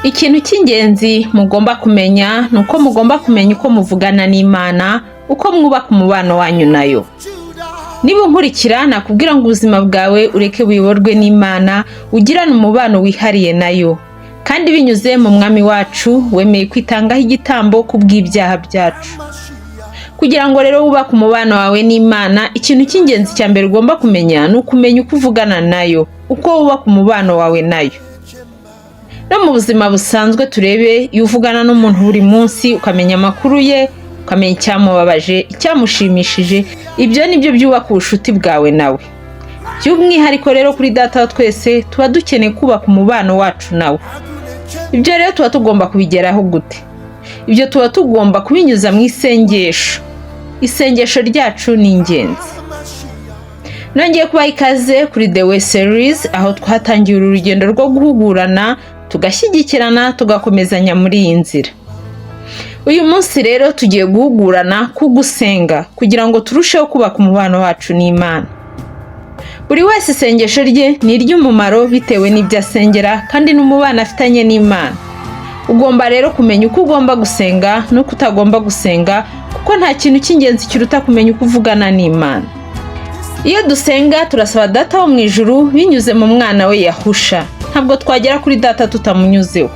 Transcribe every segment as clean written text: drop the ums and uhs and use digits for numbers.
Ikintu cy'ingenzi mugomba kumenya nuko mugomba kumenya uko muvugana n'Imana, uko mwubaka umubano wanyu nayo. Niba unkurikira nakubwira ngo ubuzima bwawe ureke buyoborwe n'Imana, ugirane umubano wihariye nayo. Kandi binyuze mu mwami wacu wemeye kwitangaho igitambo kubw'ibyaha byacu. Kugira ngo rero wubake umubano wawe n'Imana, ikintu cy'ingenzi cya mbere ugomba kumenya ni ukumenya uko uvugana nayo, uko wubaka umubano wawe nayo. No mu buzima busanzwe turebe, iyo uvugana n'umuntu buri munsi ukamenya amakuru ye, ukamenya icyamubabaje, icyamushimishije, ibyo nibyo byubaka ubucuti bwawe nawe. By'umwihariko rero kuri Data wa twese tuba dukeneye kubaka umubano wacu nawe. Ibyo rero tuba tugomba kubigeraho gute? Ibyo tuba tugomba kubinyuza mu isengesho. Isengesho ryacu ni ingenzi. Nongeye kubaha ikaze kuri The Way Series, aho twatangiye urugendo rwo guhugurana, tugashyigikirana, tugakomezanya muri iyi nzira. Uyu munsi rero tugiye guhugurana ku gusenga kugira ngo turusheho kubaka umubano wacu n'Imana. Buri wese isengesho rye ni iry'umumaro bitewe n'ibyo asengera kandi n'umubano afitanye n'Imana. Ugomba rero kumenya uko ugomba gusenga n'uko utagomba gusenga, kuko nta kintu cy'ingenzi kiruta kumenya uko uvugana n'Imana. Iyo dusenga turasaba Data wo mu ijuru binyuze mu mwana we Yahusha. Ntabwo twagera kuri Data tutamunyuzeho.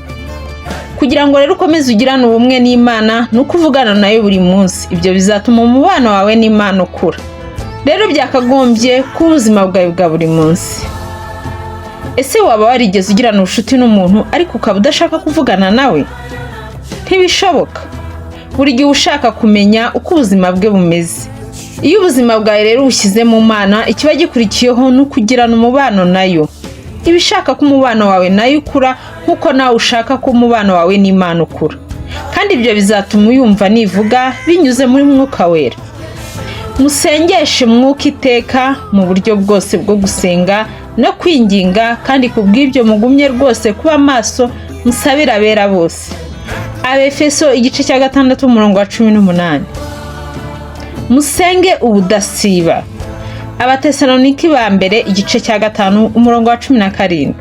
Kugira ngo rero ukomeze ugirane ubumwe n'Imana no kuvugana nayo buri munsi, ibyo bizatuma umubano wawe n'Imana ukura. Rero byakagombye ku ubuzima bwawe bwa buri munsi. Ese waba warigeze ugirana ubucuti n'umuntu ariko ukaba udashaka kuvugana nawe? Ntibishoboka. Buri gihe ushaka kumenya uko ubuzima bwe bumeze. Iyo ubuzima bwawe rero ushyize mu Mana, ikiba gikurikiyeho no kugirana umubano nayo. Ibishaka ko umubano wawe nayo ukura nkuko nawe ushaka ko umubano wawe n'Imana ukura. Kandi ibyo bizatuma uyumva nivuga binyuze muri Mwuka Wera. Musengeshe Mwuka iteka mu buryo bwose bwo gusenga no kwinginga, kandi kubw'ibyo mugumye rwose kuba maso musabira abera bose. Abefeso igice cya 6 umurongo wa 18. Musenge ubudasiba. Abatesaloniki ba mbere igice cya 5 umurongo wa 17.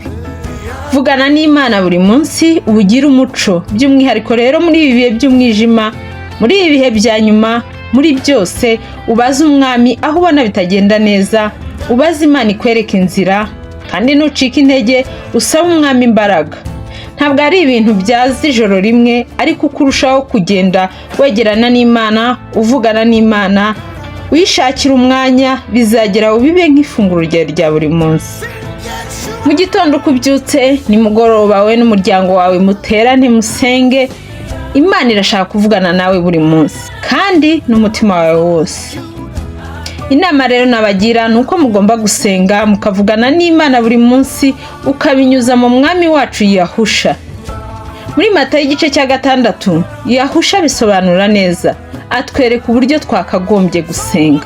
Vugana n'Imana buri munsi, ubugira umuco, by'umwihariko rero muri ibi bihe by'umwijima, muri ibi bihe bya nyuma, muri byose ubaze umwami aho ubona bitagenda neza, ubaze Imana ikwereka inzira, kandi nucika intege usaba umwami imbaraga. Ntabwo ari ibintu byaza ijoro rimwe, ariko uko urushaho kugenda wegerana n'Imana, uvugana n'Imana, wishakira umwanya, bizagera ubibe nk'ifunguro rya buri munsi. Mu gitondo uko ubyutse, nimugoroba we n'umuryango wawe muterane musenge. Imana irashaka kuvugana nawe buri munsi kandi n'umutima wawe wose. Inama rero nabagira nuko mugomba gusenga mukavugana n'Imana buri munsi, ukabinyuza mu mwami wacu Yahusha. Muri Matayo igice cya 6, Yahusha bisobanura neza, atwereka uburyo twakagombye gusenga.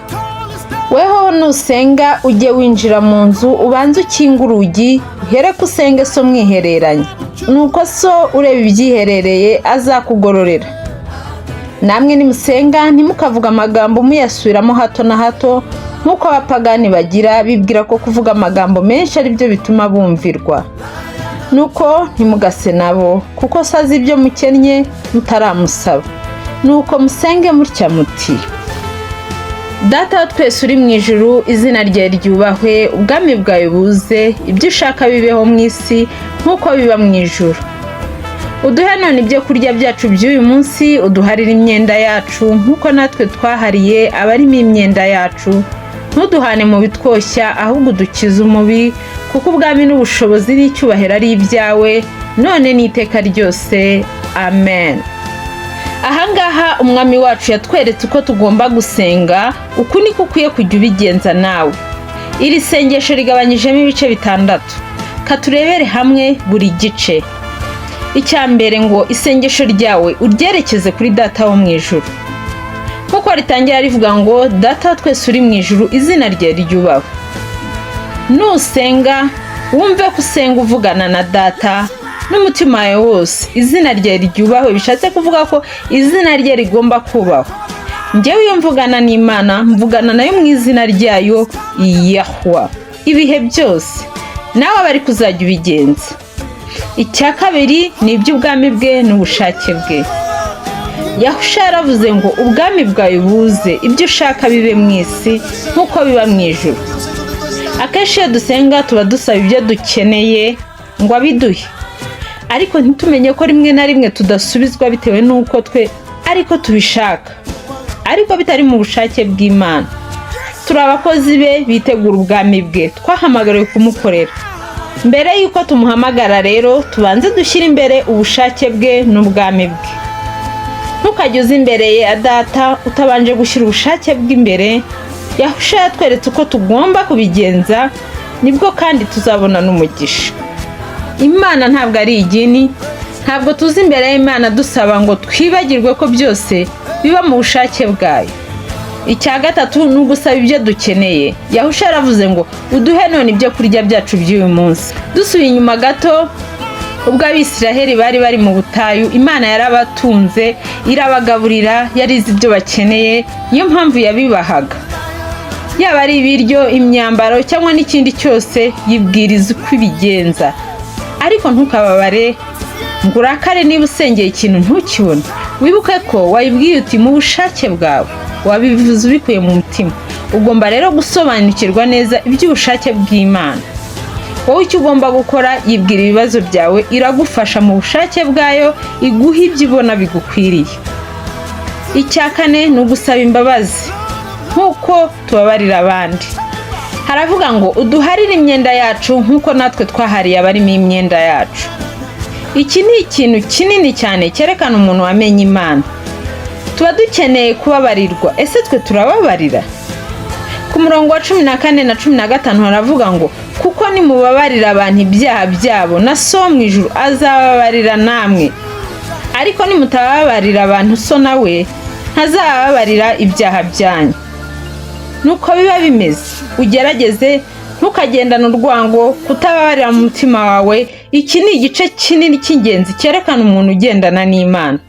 Weho nusenga ujye winjira mu nzu, ubanze ukinga urugi, uhereko usenge so mwihereranye. Nuko so ureba ibyiherereye azakugororera. Namwe nimusenga ntimukavuga amagambo muyasubiramo hato na hato, nkuko abapagani bagira, bibwira ko kuvuga amagambo menshi ari byo bituma bumvirwa. Nuko ntimugase nabo, kuko sazi ibyo mukennye mutaramusaba. Nuko musenge mutya muti: Data wa twese uri mu ijuru, izina ryawe ryubahwe, ubwami bwawe buze, ibyo ushaka bibeho mu isi nkuko biba mu ijuru. Uduhe none ibyo kurya byacu by'uyu munsi, uduharire imyenda yacu nkuko natwe twahariye abarimo imyenda yacu. Ntuduhane mu bitwoshya, ahubwo udukize umubi, kuko ubwami n'ubushobozi n'icyubahiro ari ibyawe none n'iteka ryose. Amen. Ahangaha umwami wacu yatweretse uko tugomba gusenga, uku niko ukwiye kujya ubigenza nawe. Iri sengesho rigabanyijemo ibice 6. Katurebere hamwe buri gice. Icya mbere ngo isengesho ryawe uryerekeze kuri Data wo mu ijuru. Kuko ritangira rivuga ngo Data wa twese uri mu ijuru, izina ryawe ryubahwe. Nusenga wumve ko usenga uvugana na Data n'umutima wawe wose, izina rye ryubahwe, bishatse kuvuga ko izina rye rigomba kubahwa. Njyewe iyo mvugana n'Imana, mvugana nayo mu izina ryayo Yahwa ibihe byose. Nawe bari kuzajya ubigenza. icya kabiri ni iby'ubwami bwe n'ubushake bwe. Yahusha yaravuze ngo ubwami bwawe buze, ibyo ushaka bibe mu isi nk'uko biba mu ijuru. Akenshi iyo dusenga tuba dusaba ibyo dukeneye ngo abiduhe, ariko ntitumenye ko rimwe na rimwe tudasubizwa bitewe n'uko twe ariko tubishaka, ariko bitari mu bushake bw'Imana. Turi abakozi be bitegura ubwami bwe, twahamagariwe kumukorera. Mbere y'uko tumuhamagara rero tubanze dushyira imbere ubushake bwe n'ubwami bwe. Ntukajye uza imbere ya Data utabanje gushyira ubushake bw'imbere. Yahusha yatweretse uko tugomba kubigenza, nibwo kandi tuzabona n'umugisha. Imana ntabwo ari igini, ntabwo tuzi imbere y'Imana dusaba ngo twibagirwe ko byose biba mu bushake bwayo. Icya gatatu ni ugusaba ibyo dukeneye. Yahusha yaravuze ngo uduhe none ibyo kurya byacu by'uyu munsi. Dusubiye inyuma gato, ubwo Abisiraheli bari mu butayu, Imana yarabatunze, irabagaburira, yarize ibyo bakeneye, niyo mpamvu yabibahaga. Yaba ari ibiryo, imyambaro cyangwa n'ikindi cyose, yibwiriza uko ibigenza. Ariko ntukababare ngo urakare niba usengeye ikintu ntukibone. Wibuke ko wayibwiye uti mu bushake bwawe, wabivuze ubikuye mu mutima. Ugomba rero gusobanukirwa neza iby'ubushake bw'Imana. Wowe icyo ugomba gukora, yibwira ibibazo byawe, iragufasha mu bushake bwayo, iguha ibyo ibona bigukwiriye. Icya kane ni ugusaba imbabazi nk'uko tubabarira abandi. Haravuga ngo uduharire imyenda yacu nk'uko natwe twahariye abarimo imyenda yacu. Iki ni ikintu kinini cyane cyerekana umuntu wamenye Imana. Tuba dukeneye kubabarirwa. Ese twe turababarira? Ku murongo wa 14 na 15 haravuga ngo kuko nimubabarira abantu ibyaha byabo, na so mu ijuru azababarira namwe. Ariko nimutababarira abantu, so nawe ntazababarira ibyaha byanyu. Nuko biba bimeze. Ugerageze ntukagendana urwango, kutababarira mu mutima wawe. Iki ni igice kinini cy'ingenzi cyerekana umuntu ugendana n'Imana.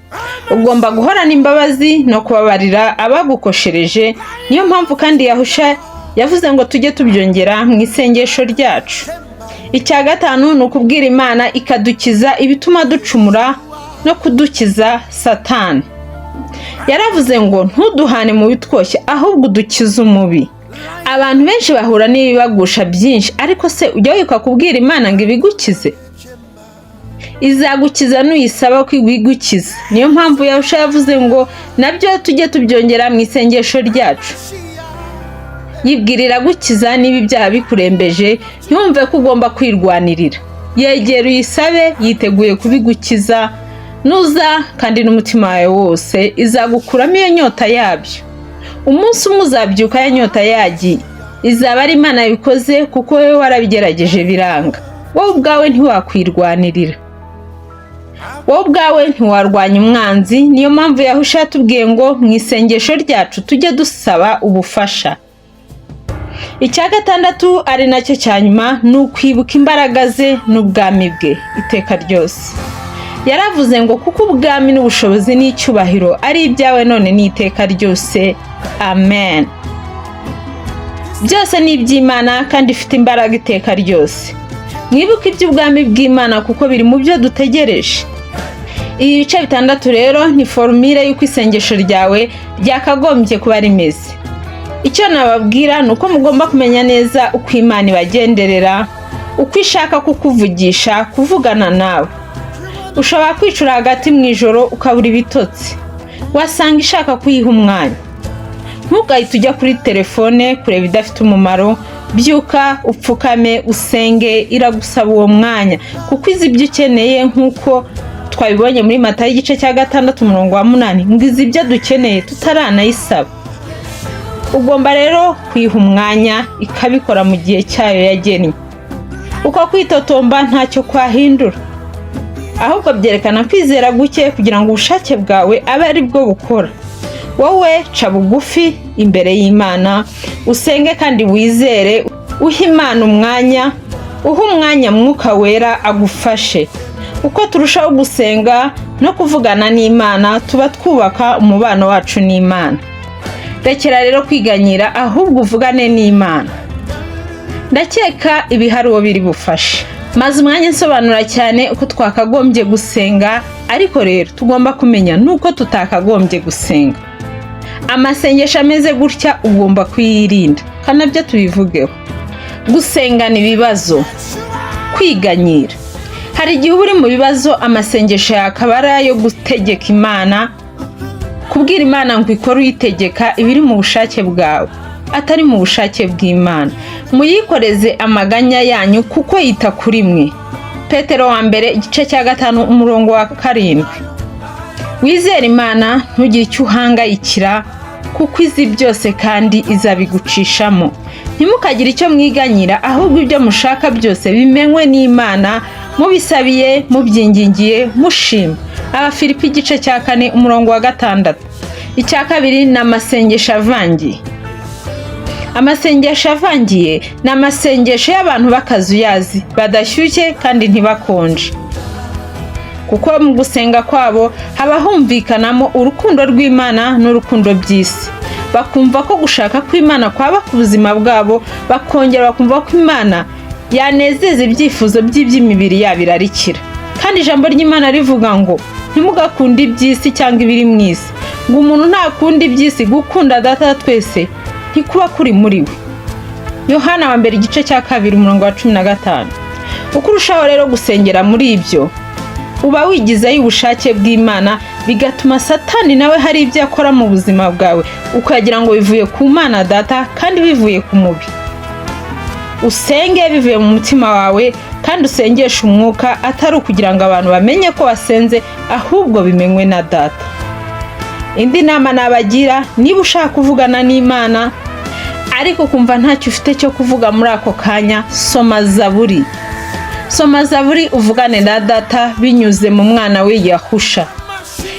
Ugomba guhorana imbabazi no kubabarira abagukoshereje. Niyo mpamvu kandi Yahusha yavuze ngo tujye tubyongera mu isengesho ryacu. Icya gatanu ni ukubwira Imana ikadukiza ibituma ducumura no kudukiza Satani. Yaravuze ngo ntuduhane mu bitwoshye, ahubwo udukize umubi. Abantu benshi bahura n'ibibagusha byinshi, ariko se ujya wibuka kubwira Imana ngo ibigukize? Izagukiza nuyisaba ko igwigukiza. Niyo mpamvu Yahusha yavuze ngo nabyo tujye tubyongera mu isengesho ryacu. Yibwirira gukiza niba ibyaha bikurembeje, ntiyumve ko ugomba kwirwanirira. Yegera uyisabe, yiteguye kubigukiza. Nuza kandi n'umutima wawe wose, izagukuramo iyo nyota yabyo. Umunsi umwe uzabyuka ya nyota yagiye. Izaba ari Imana yabikoze, kuko wowe warabigerageje biranga. Wowe ubwawe ntiwakwirwanirira. Wowe ubwawe ntiwarwanya umwanzi. Niyo mpamvu Yahusha yatubwiye ngo mu isengesho ryacu tujye dusaba ubufasha. Icya gatandatu ari nacyo cya nyuma, ni ukwibuka imbaraga ze n'ubwami bwe iteka ryose. Yaravuze ngo kuko ubwami n'ubushobozi n'icyubahiro ari ibyawe none n'iteka ryose. Amen. Byose ni iby'Imana kandi ifite imbaraga iteka ryose. Mwibuke iby'ubwami bw'Imana kuko biri mu byo dutegereje. Ibi bice bitandatu rero ni formule y'uko isengesho ryawe ryakagombye kuba rimeze. Icyo nababwira ni uko mugomba kumenya neza uko Imana ibagenderera, uko ishaka kukuvugisha, kuvugana nawe. Ushobora kwicura hagati mu ijoro ukabura ibitotsi, wasanga ishaka kuyiha umwanya. Ntugahite ujya kuri telefone kureba idafite umumaro. Byuka upfukame usenge, iragusaba uwo mwanya kuko izi ibyo ukeneye, nk'uko twabibonye muri Matayo igice cya 6 umurongo wa 8, ngo izi ibyo dukeneye tutaranayisaba. Ugomba rero kwiha umwanya ikabikora mu gihe cyayo yagennye. Uko kwitotomba ntacyo kwahindura, ahubwo byerekana kwizera guke kugira ngo ubushake bwawe abe ari bwo bukora. Wowe ca bugufi imbere y'Imana, usenge kandi wizere, uha Imana umwanya, uha umwanya Mwuka Wera agufashe. Uko turushaho gusenga no kuvugana n'Imana, tuba twubaka umubano wacu n'Imana. Rekera rero kwiganyira, ahubwo uvugane n'Imana. Ndakeka ibi hari uwo biri bufashe. maze umwanya nsobanura cyane uko twakagombye gusenga, ariko rero tugomba kumenya nuko tutakagombye gusenga. Amasengesho ameze gutya ugomba kuyirinda, kandi nabyo tubivugeho. Gusengana ibibazo, kwiganyira. Hari igihe uri mu bibazo, amasengesho yakaba ari ayo gutegeka Imana, kubwira Imana ngo ikore uyitegeka ibiri mu bushake bwawe, atari mu bushake bw'Imana. Muyikoreze amaganya yanyu kuko yita kuri mwe. Petero wa mbere igice cya 5 umurongo wa 7. Wizere Imana, ntugire icyo uhangayikira kuko izi byose kandi izabigucishamo. Ntimukagire icyo mwiganyira, ahubwo ibyo mushaka byose bimenywe n'Imana, mubisabiye, mubyingingiye, mushima. Abafilipi igice cya 4 umurongo wa 6. Icya kabiri ni amasengesho avangiye. Amasengesho avangiye ni amasengesho y'abantu bakazuyazi, badashyushye kandi ntibakonje. Kuko mu gusenga kwabo haba humvikanamo urukundo rw'Imana n'urukundo by'isi. Bakumva ko gushaka kw'Imana kwaba ku buzima bwabo, bakongera bakumva ko Imana yanezeza ibyifuzo by'iby'imibiri yabo irarikira. Kandi ijambo ry'Imana rivuga ngo ntimugakunde iby'isi cyangwa ibiri mu isi. Ngo umuntu ntakunda iby'isi, gukunda Data twese ntikuba kuri muri we. Yohana wa mbere igice cya 2 umurongo wa 15. Uko urushaho rero gusengera muri ibyo, uba wigizayo ubushake bw'Imana, bigatuma Satani nawe hari ibyo akora mu buzima bwawe, ukagira ngo bivuye ku Mana Data kandi bivuye ku mubi. Usenge bivuye mu mutima wawe, kandi usengesha umwuka, atari ukugira ngo abantu bamenye ko wasenze, ahubwo bimenywe na Data. Indi nama nabagira, niba ushaka kuvugana n'Imana ariko kumva ntacyo ufite cyo kuvuga muri ako kanya, soma Zaburi. Soma Zaburi uvugane na Data binyuze mu mwana we Yahusha.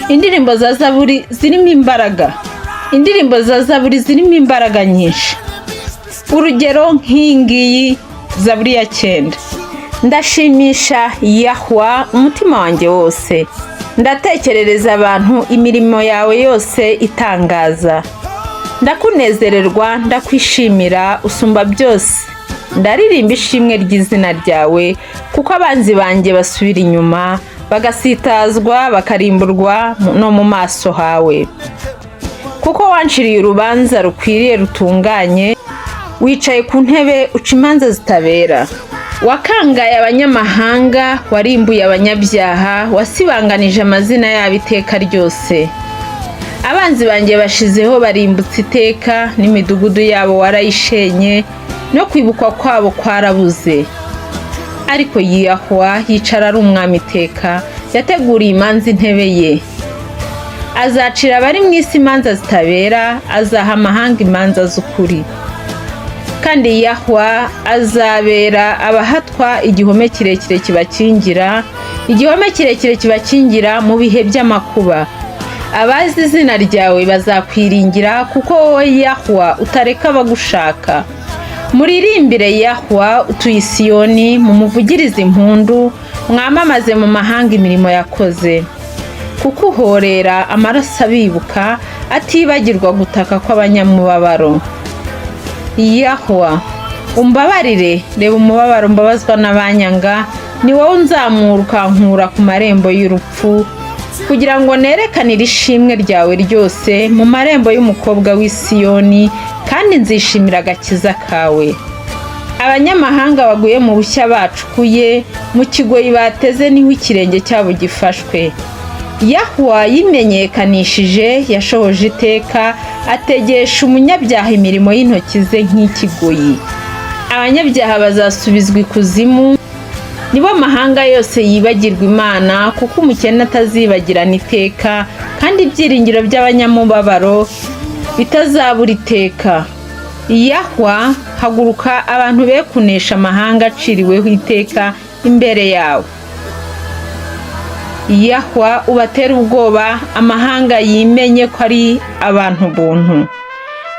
Indirimbo za Zaburi zirimo imbaraga. Indirimbo za Zaburi zirimo imbaraga nyinshi. Urugero nk'ingiyi Zaburi ya 9. Ndashimisha Yahwa umutima wanjye wose, ndatekerereza abantu imirimo yawe yose itangaza. Ndakunezererwa, ndakwishimira usumba byose. Ndaririmba ishimwe ry'izina ryawe, kuko abanzi banjye basubira inyuma, bagasitazwa, bakarimburwa no mu maso hawe. Kuko wanciriye urubanza rukwiriye rutunganye, wicaye ku ntebe uca imanza zitabera. Wakangaye abanyamahanga, warimbuye abanyabyaha, wasibanganije amazina yabo iteka ryose. Abanzi banjye bashizeho barimbutse iteka, n'imidugudu yabo warayishenye, no kwibukwa kwabo kwarabuze. Ariko Yahwa yicara ari umwami iteka, yateguriye imanza intebe ye. Azacira abari mu isi imanza zitabera, azaha amahanga imanza z'ukuri. Kandi Yahwa azabera abahatwa igihome kirekire kibakingira, igihome kirekire kibakingira mu bihe by'amakuba. Abazi izina ryawe bazakwiringira, kuko wowe Yahwa utareka abagushaka. Muririmbire Yahwa utuye Siyoni, mumuvugirize impundu, mwamamaze mu mahanga imirimo yakoze. Kuko uhorera amaraso abibuka, atibagirwa gutaka kw'abanyamubabaro. Yahwa umbabarire, reba umubabaro mbabazwa n'abanyanga, ni wowe unzamura ukankura ku marembo y'urupfu, kugira ngo nerekanire ishimwe ryawe ryose mu marembo y'umukobwa w'i Siyoni, kandi nzishimira agakiza kawe. Abanyamahanga baguye mu bushya bacukuye, mu kigoyi bateze niho ikirenge cyabo gifashwe. Yahwa yimenyekanishije, yashohoje iteka, ategesha umunyabyaha imirimo y'intoki ze nk'ikigoyi. Abanyabyaha bazasubizwa ikuzimu, nibo amahanga yose yibagirwa Imana, kuko umukene atazibagirana iteka, kandi ibyiringiro by'abanyamubabaro bitazabura iteka. Yahwa haguruka, abantu be kunesha amahanga aciriweho iteka imbere yawe. Yahwa ubatera ubwoba, amahanga yimenye ko ari abantu buntu.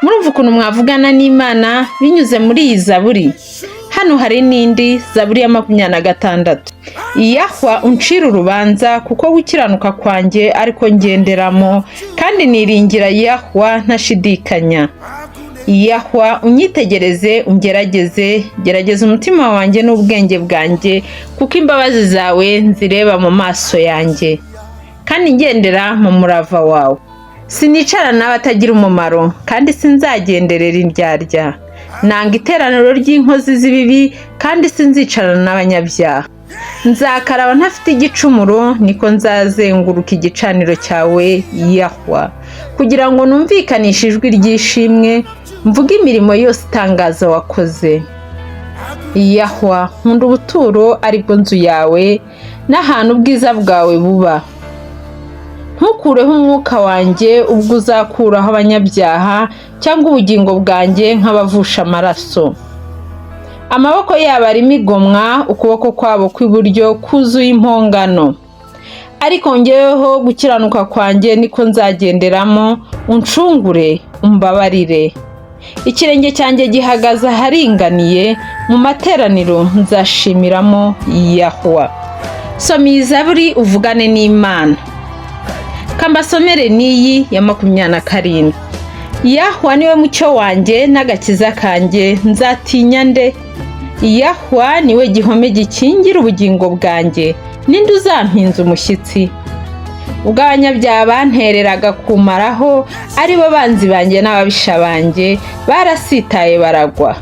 Murumva ukuntu mwavugana n'Imana binyuze muri iyi Zaburi. Hano hari n'indi Zaburi ya 26. Yahwa uncira urubanza, kuko gukiranuka kwanjye ariko ngenderamo, kandi niringira Yahwa ntashidikanya. Yahwa unyitegereze ungerageze, gerageza umutima wanjye n'ubwenge bwanjye, kuko imbabazi zawe nzireba mu maso yanjye, kandi ngendera mu murava wawe. Sinicara n'abatagira umumaro, kandi sinzagenderera indyarya. Nanga iteraniro ry'inkozi z'ibibi, kandi sinzicarana n'abanyabyaha. Nzakaraba ntafite igicumuro, niko nzazenguruka igicaniro cyawe Yahwa, kugira ngo numvikanishe ijwi ry'ishimwe, mvuge imirimo yose itangaza wakoze. Yahwa, nkunda ubuturo aribwo nzu yawe, n'ahantu ubwiza bwawe buba. Ntukureho umwuka wanjye ubwo uzakuraho abanyabyaha, cyangwa ubugingo bwanjye nk'abavusha amaraso. Amaboko yabo arimo igomwa, ukuboko kwabo kw'iburyo kuzuye impongano. Ariko njyeweho gukiranuka kwanjye niko nzagenderamo, uncungure umbabarire. Ikirenge cyanjye gihagaze aharinganiye, mu materaniro nzashimiramo Yahwa. Soma iyi Zaburi uvugane n'Imana. Kambasomere n'iyi ya 27. Yahwa niwe mucyo wanjye n'agakiza kanjye, nzatinya nde? Yahwa niwe gihome gikingira ubugingo bwanjye, ninde uzampinza umushyitsi? Ubwo abanyabyaha bantereraga kumaraho, ari bo banzi banjye n'ababisha banjye, barasitaye baragwa.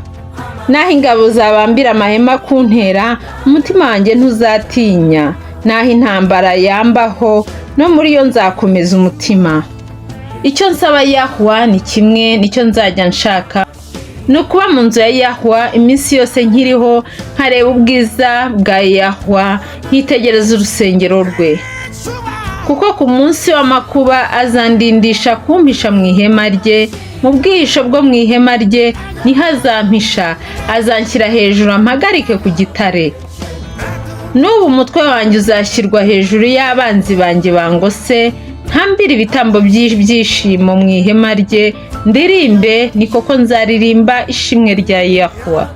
Naho ingabo zabambira amahema kuntera, umutima wanjye ntuzatinya. Naho intambara yambaho, no muri yo nzakomeza umutima. Icyo nsaba Yahwa ni kimwe, nicyo nzajya nshaka, ni ukuba mu nzu ya Yahwa iminsi yose nkiriho, nkareba ubwiza bwa Yahwa, nkitegereza urusengero rwe. Kuko ku munsi w'amakuba azandindisha kumpisha mu ihema rye, mu bwihisho bwo mu ihema rye niho azampisha, azanshyira hejuru ampagarike ku gitare. N'ubu umutwe wanjye uzashyirwa hejuru y'abanzi banjye bangose, ntambire ibitambo by'ibyishimo mu ihema rye, ndirimbe, ni koko nzaririmba ishimwe rya Yahwa.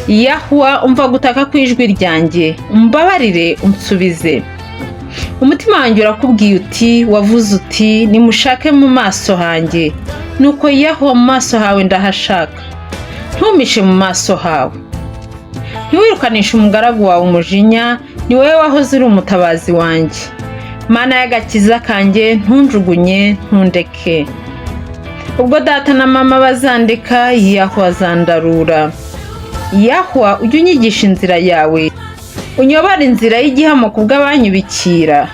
Yahwa, umva gutaka kw'ijwi ryanjye, umbabarire unsubize. Umutima wanjye urakubwiye uti, wavuze uti, nimushake mu maso hanjye. Nuko Yahwa, mu maso hawe ndahashaka. Ntumishe mu maso hawe. Ntiwirukanishe umugaragu wawe umujinya, ni wowe wahoze uri umutabazi wanjye. Mana y'agakiza kanjye, ntunjugunye, ntundeke. Ubwo data na mama bazandeka, Yahwa azandarura. Yahwa, ujye unyigisha inzira yawe, unyobora inzira y'igihamo kubw'abanyubikira.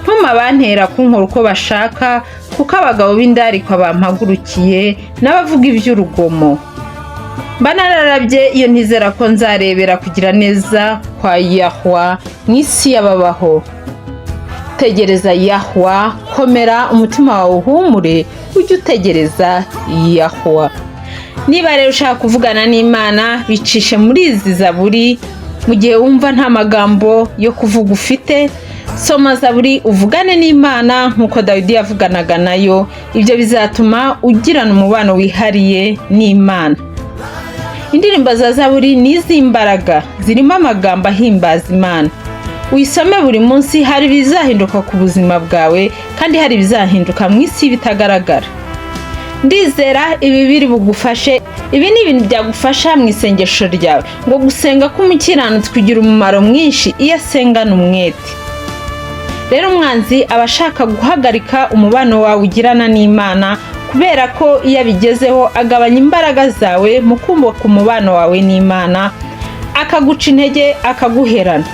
Ntuma bantera kunkora uko bashaka, kuko abagabo b'indarikwa bampagurukiye, n'abavuga iby'urugomo. Mba nararabye iyo ntizera ko nzarebera kugira neza kwa Yahwa mu isi y'ababaho. Tegereza Yahwa, komera umutima wawe uhumure, ujye utegereza Yahwa. Niba rero ushaka kuvugana n'Imana, bicishe muri izi Zaburi. Mu gihe wumva nta magambo yo kuvuga ufite, soma Zaburi uvugane n'Imana nk'uko Dawidi yavuganaga nayo. Ibyo bizatuma ugirana umubano wihariye n'Imana. Indirimbo za Zaburi ni iz'imbaraga, zirimo amagambo ahimbaza Imana. Uyisome buri munsi, hari ibizahinduka ku buzima bwawe, kandi hari ibizahinduka mu isi bitagaragara. Ndizera ibi biri bugufashe. Ibi ni ibintu byagufasha mu isengesho ryawe, ngo gusenga k'umukiranutsi kugira umumaro mwinshi iyo asengana umwete. Rero umwanzi aba ashaka guhagarika umubano wawe ugirana n'Imana, kubera ko iyo abigezeho agabanya imbaraga zawe mu kubaka umubano wawe n'Imana, akaguca intege, akaguherana.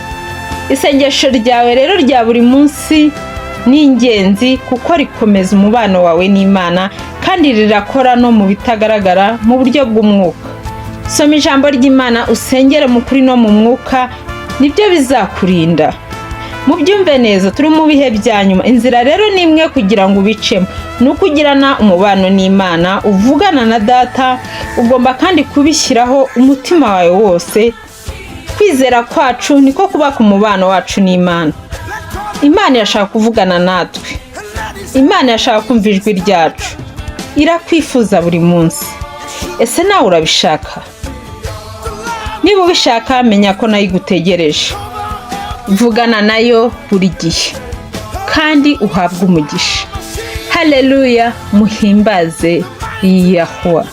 Isengesho ryawe rero rya buri munsi ni ingenzi, kuko rikomeza umubano wawe n'Imana, kandi rirakora no mu bitagaragara mu buryo bw'umwuka. Soma ijambo ry'Imana, usengere mu kuri no mu mwuka, nibyo bizakurinda. Mubyumve neza, turi mu bihe bya nyuma. Inzira rero ni imwe kugira ngo ubicemo, ni ukugirana umubano n'Imana, uvugana na Data. Ugomba kandi kubishyiraho umutima wawe wose. Kwizera kwacu niko kubaka umubano wacu n'Imana. Imana irashaka kuvugana natwe. Imana irashaka kumva ijwi ryacu. Irakwifuza buri munsi. Ese nawe urabishaka? Niba ubishaka, menya ko nayo igutegereje. Vugana nayo buri gihe, kandi uhabwe umugisha. Haleluya, muhimbaze Yahwa.